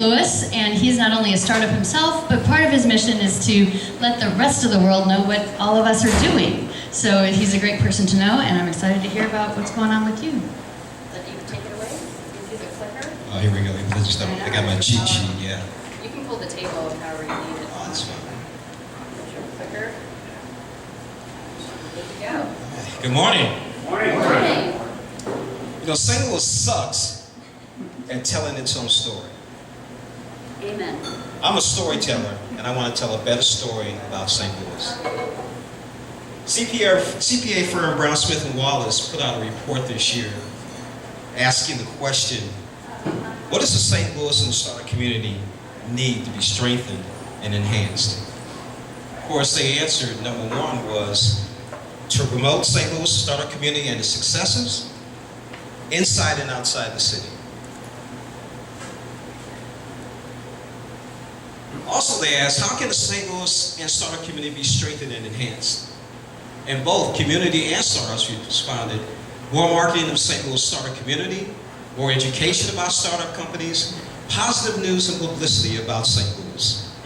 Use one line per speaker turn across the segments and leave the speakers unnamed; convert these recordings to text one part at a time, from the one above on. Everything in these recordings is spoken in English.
Louis, and he's not only a startup himself, but part of his mission is to let the rest of the world know what all of us are doing. So he's a great person to know, and I'm excited to hear about what's going on with you.
Let you take it away. Give you the clicker.
Oh, here we go. I got my cheat sheet, yeah.
You can pull the table however you need it.
Oh, that's fine.
There's your clicker. Good to go.
Good morning.
Good morning.
You know, St. Louis sucks at telling its own story.
Amen.
I'm a storyteller, and I want to tell a better story about St. Louis. CPA firm Brown Smith & Wallace put out a report this year asking the question, what does the St. Louis and the startup community need to be strengthened and enhanced? Of course, they answered, number one was to promote St. Louis startup community and its successes inside and outside the city. Also, they asked, how can the St. Louis and startup community be strengthened and enhanced? And both community and startups responded, more marketing of the St. Louis startup community, more education about startup companies, positive news and publicity about St. Louis.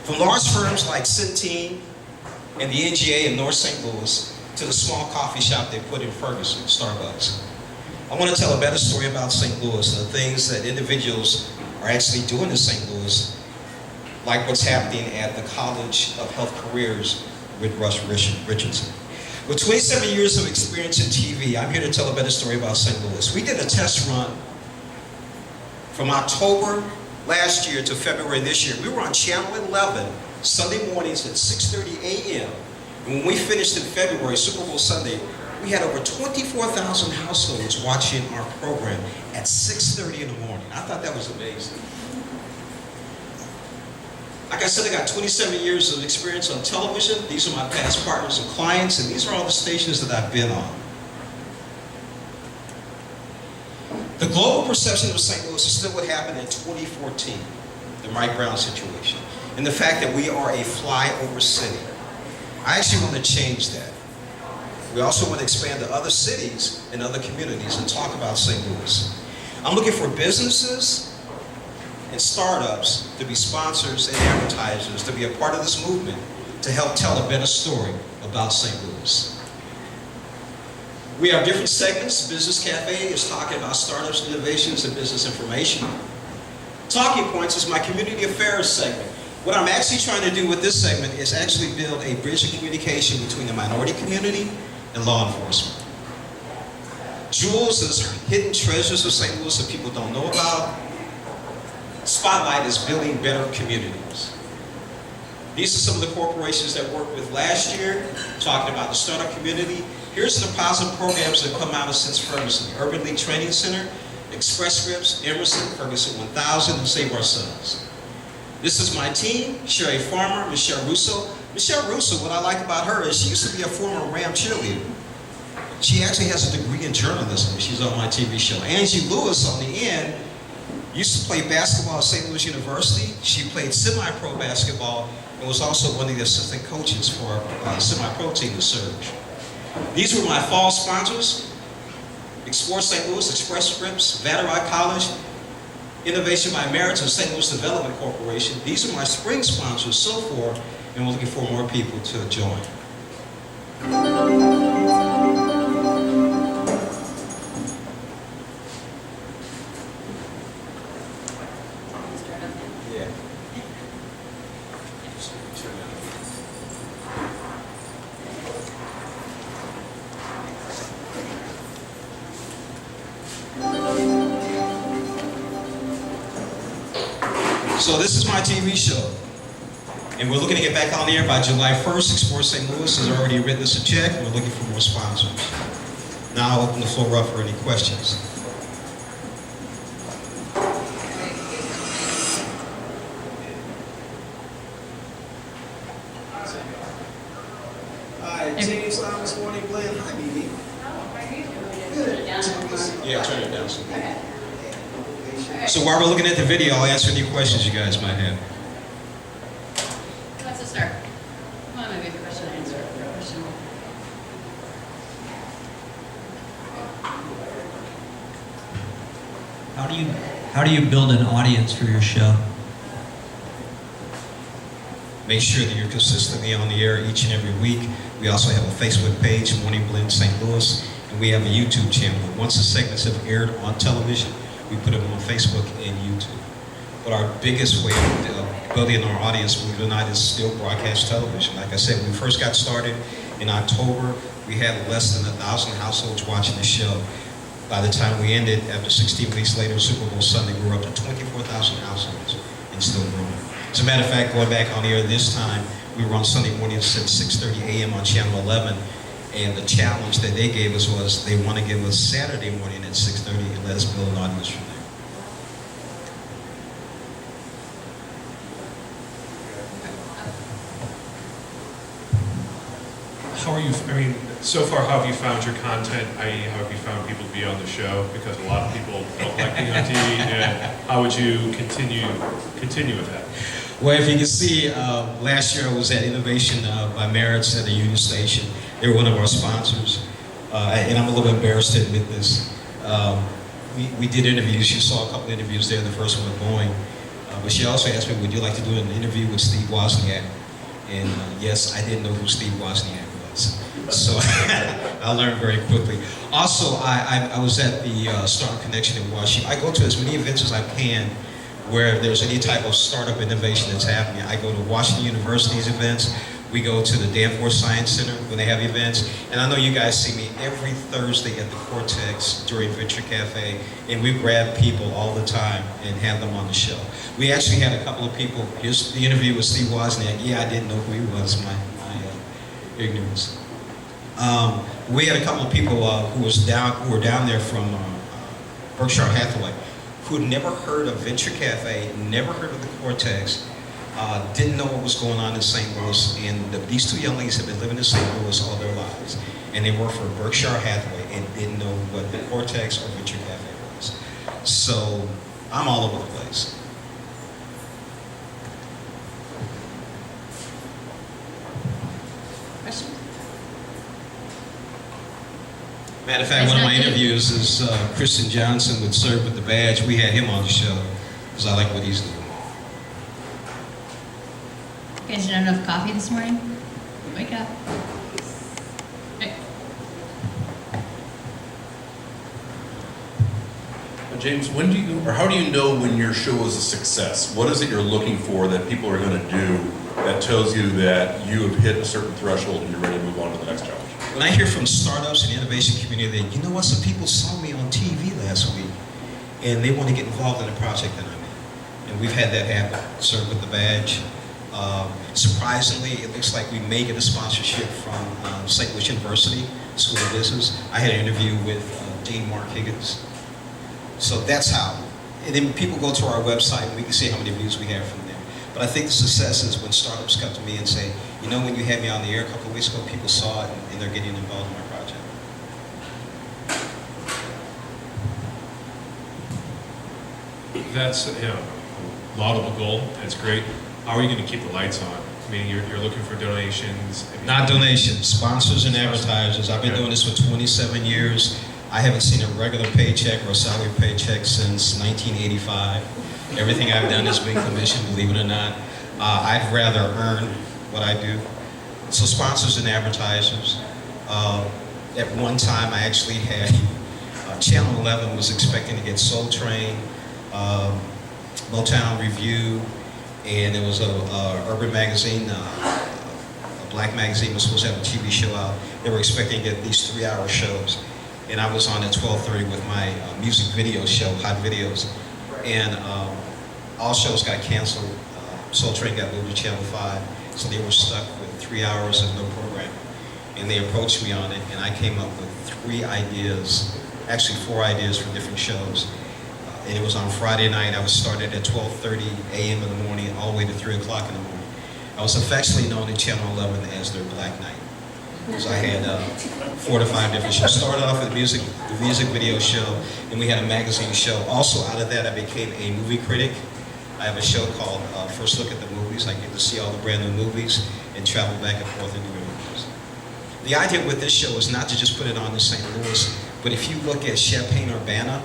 From large firms like Centene and the NGA in North St. Louis to the small coffee shop they put in Ferguson, Starbucks. I want to tell a better story about St. Louis and the things that individuals are actually doing in St. Louis, like what's happening at the College of Health Careers with Russ Richardson. With 27 years of experience in TV, I'm here to tell a better story about St. Louis. We did a test run from October last year to February this year. We were on Channel 11 Sunday mornings at 6:30 a.m. And when we finished in February, Super Bowl Sunday, we had over 24,000 households watching our program at 6:30 in the morning. I thought that was amazing. Like I said, I got 27 years of experience on television. These are my past partners and clients, and these are all the stations that I've been on. The global perception of St. Louis is still what happened in 2014, the Mike Brown situation, and the fact that we are a flyover city. I actually want to change that. We also want to expand to other cities and other communities and talk about St. Louis. I'm looking for businesses and startups to be sponsors and advertisers, to be a part of this movement, to help tell a better story about St. Louis. We have different segments. Business Cafe is talking about startups, innovations, and business information. Talking Points is my community affairs segment. What I'm actually trying to do with this segment is actually build a bridge of communication between the minority community and law enforcement. Jewels is hidden treasures of St. Louis that people don't know about. Spotlight is building better communities. These are some of the corporations that worked with last year, talking about the startup community. Here's some positive programs that come out of since Ferguson. The Urban League Training Center, Express Scripts, Emerson, Ferguson 1000, and Save Our Sons. This is my team, Sherry Farmer, Michelle Russo. Michelle Russo, what I like about her is she used to be a former Ram cheerleader. She actually has a degree in journalism. She's on my TV show. ST.Louis on the end used to play basketball at St. Louis University. She played semi-pro basketball and was also one of the assistant coaches for a semi-pro team, the Surge. These were my fall sponsors: Explore St. Louis, Express Scripts, Vatterott College, Innovation by Merit, and St. Louis Development Corporation. These are my spring sponsors so far, and we're looking for more people to join. So this is my TV show, and we're looking to get back on the air by July 1st. Explore St. Louis has already written us a check, and we're looking for more sponsors. Now I'll open the floor up for any questions.
Hi, James Tomas, morning Glenn. Hi, BB. Good.
Yeah, turn it down. So while we're looking at the video, I'll answer any questions you guys might have.
Who wants to start? Come on, maybe a question and answer. Question.
How do you How do you build an audience for your show?
Make sure that you're consistently on the air each and every week. We also have a Facebook page, Morning Blend St.Louis, and we have a YouTube channel. Once the segments have aired on television, we put them on Facebook and YouTube. But our biggest way of building our audience, believe it or not, is still broadcast television. Like I said, when we first got started in October, we had less than 1,000 households watching the show. By the time we ended, after 16 weeks later, Super Bowl Sunday, we were up to 24,000 households and still growing. As a matter of fact, going back on the air this time, we were on Sunday mornings since 6:30 a.m. on Channel 11, and the challenge that they gave us was they want to give us Saturday morning at 6:30 and let us build an audience from there.
How are you, I mean, so far, how have you found your content? I.e., how have you found people to be on the show? Because a lot of people don't like being on TV, and how would you continue with that?
Well, if you can see, last year I was at Innovation by Merritt's at the Union Station. They were one of our sponsors, and I'm a little embarrassed to admit this. We did interviews. You saw a couple of interviews there, the first one with Boeing. But she also asked me, would you like to do an interview with Steve Wozniak? And yes, I didn't know who Steve Wozniak was. So I learned very quickly. Also, I was at the Startup Connection in Washington. I go to as many events as I can where there's any type of startup innovation that's happening. I go to Washington University's events. We go to the Danforth Science Center when they have events. And I know you guys see me every Thursday at the Cortex during Venture Cafe, and we grab people all the time and have them on the show. We actually had a couple of people, here's the interview with Steve Wozniak. Yeah, I didn't know who he was, my ignorance. We had a couple of people who were down there from Berkshire Hathaway, who had never heard of Venture Cafe, never heard of the Cortex, didn't know what was going on in St. Louis, and these two young ladies have been living in St. Louis all their lives, and they worked for Berkshire Hathaway and didn't know what the Cortex or Venture Cafe was. So I'm all over the place.
Question?
Matter of fact, one of my interviews is Kristen Johnson would serve with the badge. We had him on the show because I like what he's doing.
You guys didn't have enough coffee this morning? Wake up. Hey.
James, when do you, or how do you know when your show is a success? What is it you're looking for that people are going to do that tells you that you have hit a certain threshold and you're ready to move on to the next challenge?
When I hear from startups and the innovation community that, you know what, some people saw me on TV last week and they want to get involved in a project that I'm in. And we've had that happen, serve with the badge. Surprisingly, it looks like we may get a sponsorship from St. Louis University School of Business. I had an interview with Dean Mark Higgins. So that's how. And then people go to our website and we can see how many views we have from there. But I think the success is when startups come to me and say, you know, when you had me on the air a couple of weeks ago, people saw it and they're getting involved in my project.
That's, laudable goal. It's great. How are you going to keep the lights on? I mean, you're looking for donations.
Not donations, sponsors and advertisers. I've been doing this for 27 years. I haven't seen a regular paycheck or a salary paycheck since 1985. Everything I've done has been commissioned, believe it or not. I'd rather earn what I do. So sponsors and advertisers. At one time, I actually had Channel 11 was expecting to get Soul Train, Motown Review, and there was a urban magazine, a black magazine was supposed to have a TV show out. They were expecting to get these 3-hour shows. And I was on at 12:30 with my music video show, Hot Videos. And all shows got canceled. Soul Train got moved to Channel 5. So they were stuck with 3 hours of no programming. And they approached me on it, and I came up with 3 ideas, actually 4 ideas for different shows. And it was on Friday night. I was started at 12:30 a.m. in the morning, all the way to 3 o'clock in the morning. I was affectionately known in Channel 11 as their Black Knight, because I had 4 to 5 different shows. Started off with the music video show, and we had a magazine show. Also, out of that, I became a movie critic. I have a show called First Look at the Movies. I get to see all the brand new movies and travel back and forth and do interviews. The idea with this show is not to just put it on in St. Louis, but if you look at Champaign-Urbana,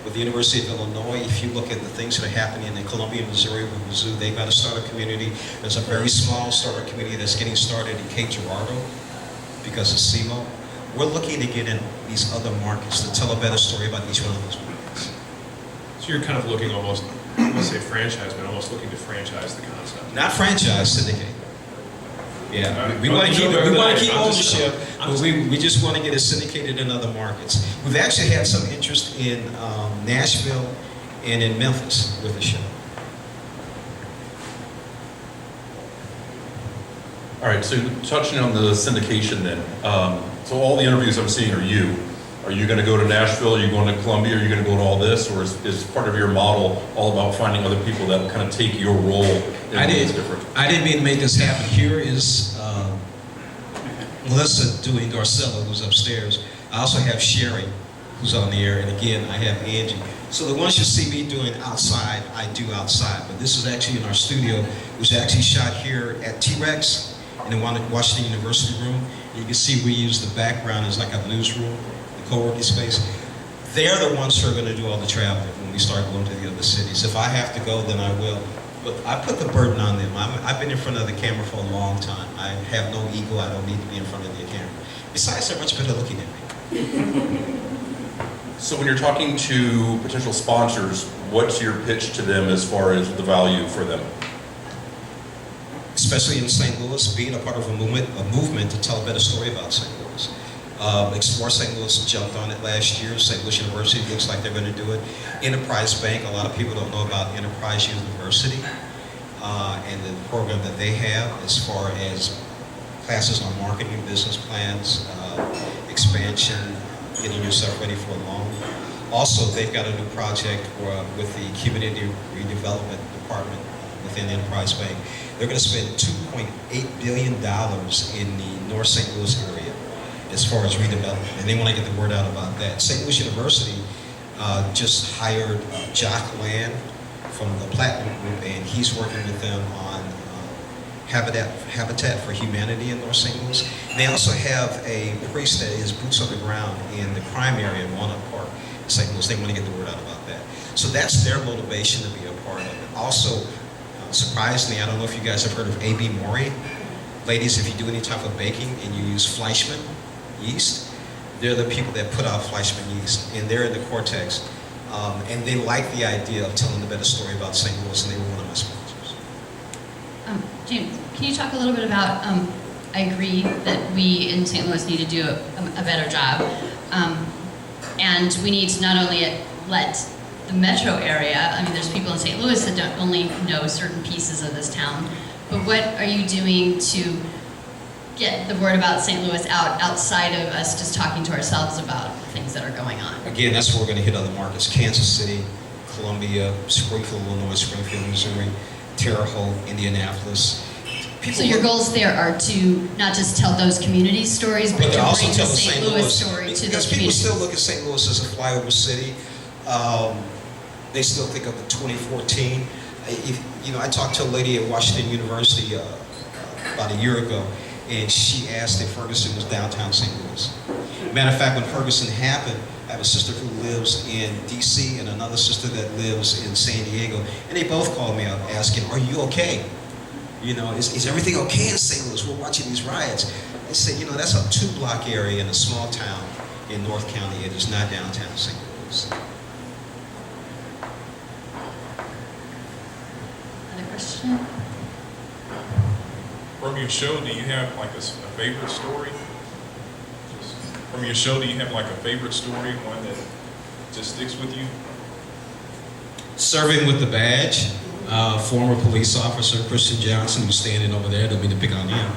with the University of Illinois. If you look at the things that are happening in Columbia, Missouri, with Mizzou, they've got a startup community. There's a very small startup community that's getting started in Cape Girardeau because of SEMO. We're looking to get in these other markets to tell a better story about each one of those markets.
So you're kind of looking almost, I won't say franchise, but almost looking to franchise the concept.
Not franchise, syndicate. Yeah, we
Well,
want to keep
I'm
ownership,
just-
but we just want to get it syndicated in other markets. We've actually had some interest in Nashville and in Memphis with the show.
All right, so touching on the syndication then, so all the interviews I'm seeing are you. Are you going to go to Nashville? Are you going to Columbia? Are you going to go to all this? Or is part of your model all about finding other people that kind of take your role in ways different?
I didn't mean to make this happen. Here is Melissa doing Garcella, who's upstairs. I also have Sherry, who's on the air, and again, I have Angie. So the ones you see me doing outside, I do outside. But this is actually in our studio. It was actually shot here at T-Rex in the Washington University room. And you can see we use the background as like a newsroom, the co-working space. They're the ones who are going to do all the traveling when we start going to the other cities. If I have to go, then I will. But I put the burden on them. I've been in front of the camera for a long time. I have no ego. I don't need to be in front of the camera. Besides, they're much better looking than me.
So when you're talking to potential sponsors, what's your pitch to them as far as the value for them?
Especially in St. Louis, being a part of a movement to tell a better story about St. Louis. Explore St. Louis jumped on it last year. St. Louis University looks like they're going to do it. Enterprise Bank, a lot of people don't know about Enterprise University and the program that they have as far as classes on marketing, business plans, expansion, getting yourself ready for a loan. Also, they've got a new project with the Community Redevelopment Department within Enterprise Bank. They're going to spend $2.8 billion in the North St. Louis area as far as redevelopment, and they want to get the word out about that. St. Louis University just hired Jock Land from the Platinum Group, and he's working with them on Habitat for Humanity in North St. Louis. And they also have a priest that is boots on the ground in the crime area in Walnut Park in St. Louis. They want to get the word out about that. So that's their motivation to be a part of it. Also, surprisingly, I don't know if you guys have heard of A.B. Mori. Ladies, if you do any type of baking and you use Fleischmann yeast, they're the people that put out Fleischmann yeast, and they're in the Cortex. And they like the idea of telling a better story about St. Louis, and they were one of my sponsors.
James, can you talk a little bit about, I agree that we in St. Louis need to do a better job. And we need to not only let the metro area, I mean, there's people in St. Louis that don't only know certain pieces of this town, but what are you doing to get the word about St. Louis outside of us just talking to ourselves about things that are going on?
Again, that's where we're going to hit other markets. Kansas City, Columbia, Springfield, Illinois, Springfield, Missouri, Terre Haute, Indianapolis.
So your goals there are to not just tell those community stories, but to
also
bring the
tell
St. Louis story to those
because people
communities.
still look at St. Louis as a flyover city. They still think of the 2014. I talked to a lady at Washington University about a year ago, and she asked if Ferguson was downtown St. Louis. Matter of fact, when Ferguson happened, I have a sister who lives in D.C. and another sister that lives in San Diego, and they both called me up asking, "Are you okay? Is everything okay in St. Louis? We're watching these riots." I said, that's a 2-block area in a small town in North County. It is not downtown St. Louis.
Another question?
From your show, do you have like a favorite story? From your show, do you have like a favorite story, one that just sticks with you?
Serving with the badge, former police officer Christian Johnson, who's standing over there, don't mean to pick on him.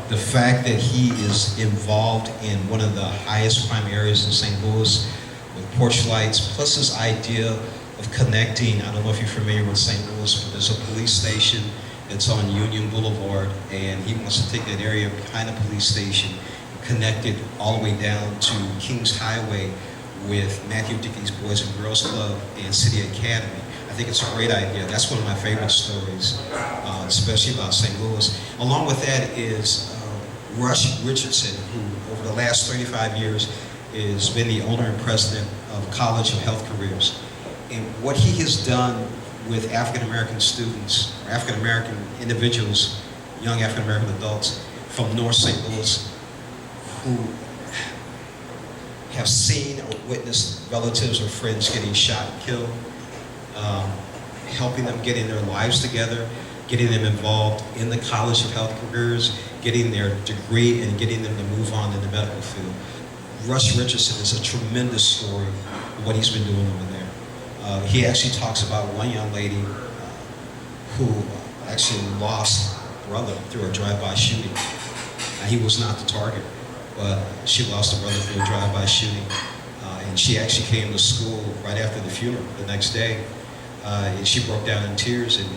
The fact that he is involved in one of the highest crime areas in St. Louis with porch lights, plus his idea of connecting, I don't know if you're familiar with St. Louis, but there's a police station that's on Union Boulevard, and he wants to take that area behind the police station and connect it all the way down to Kings Highway with Matthew Dickey's Boys and Girls Club and City Academy. I think it's a great idea. That's one of my favorite stories, especially about St. Louis. Along with that is Rush Richardson, who over the last 35 years has been the owner and president of College of Health Careers. And what he has done with African American students, or African American individuals, young African American adults from North St. Louis who have seen or witnessed relatives or friends getting shot and killed, helping them getting their lives together, getting them involved in the College of Health Careers, getting their degree and getting them to move on in the medical field. Russ Richardson is a tremendous story of what he's been doing over there. He actually talks about one young lady who actually lost a brother through a drive-by shooting. He was not the target, but she lost a brother through a drive-by shooting. And she actually came to school right after the funeral the next day. And she broke down in tears, and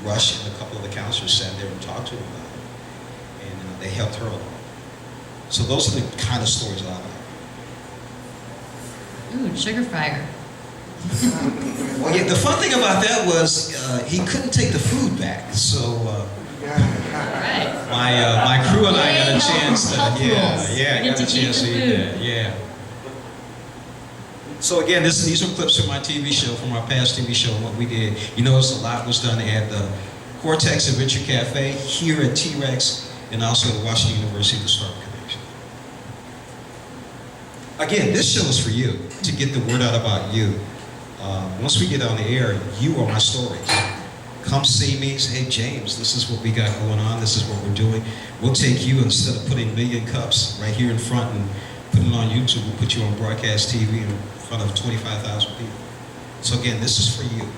Rush and a couple of the counselors sat there and talked to her about it. And they helped her along. So those are the kind of stories that I like.
Ooh, sugar fire.
Well, yeah, the fun thing about that was he couldn't take the food back, so
Right.
my crew and I got a
Yay,
chance to,
health rules.
got
We
a
get to
chance to
eat
eat
the
that, yeah. So again, these are clips from my TV show, from our past TV show, and what we did. You notice a lot was done at the Cortex Adventure Cafe, here at T-Rex, and also at Washington University, the Startup Connection. Again, this show is for you, to get the word out about you. Once we get on the air, you are my stories. Come see me, say, hey James, this is what we got going on, this is what we're doing. We'll take you, instead of putting Million Cups right here in front and putting it on YouTube, we'll put you on broadcast TV in front of 25,000 people. So again, this is for you.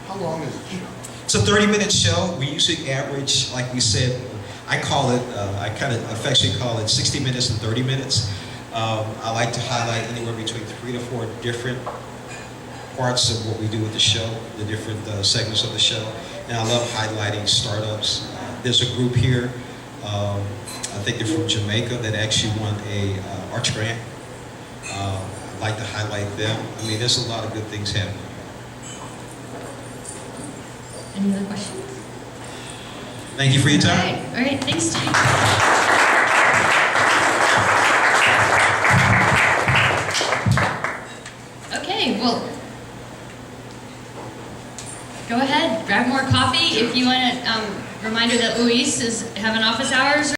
How long is the show?
It's a 30-minute show. We usually average, like we said, I call it, I kind of affectionately call it 60 minutes and 30 minutes. I like to highlight anywhere between 3 to 4 different parts of what we do with the show, the different segments of the show. And I love highlighting startups. There's a group here, I think they're from Jamaica, that actually won a Arch Grant. I'd like to highlight them. I mean, there's a lot of good things happening.
Any other questions?
Thank you for your time.
All right, thanks, Steve. Okay, well, go ahead, grab more coffee. If you want a reminder that Luis is having office hours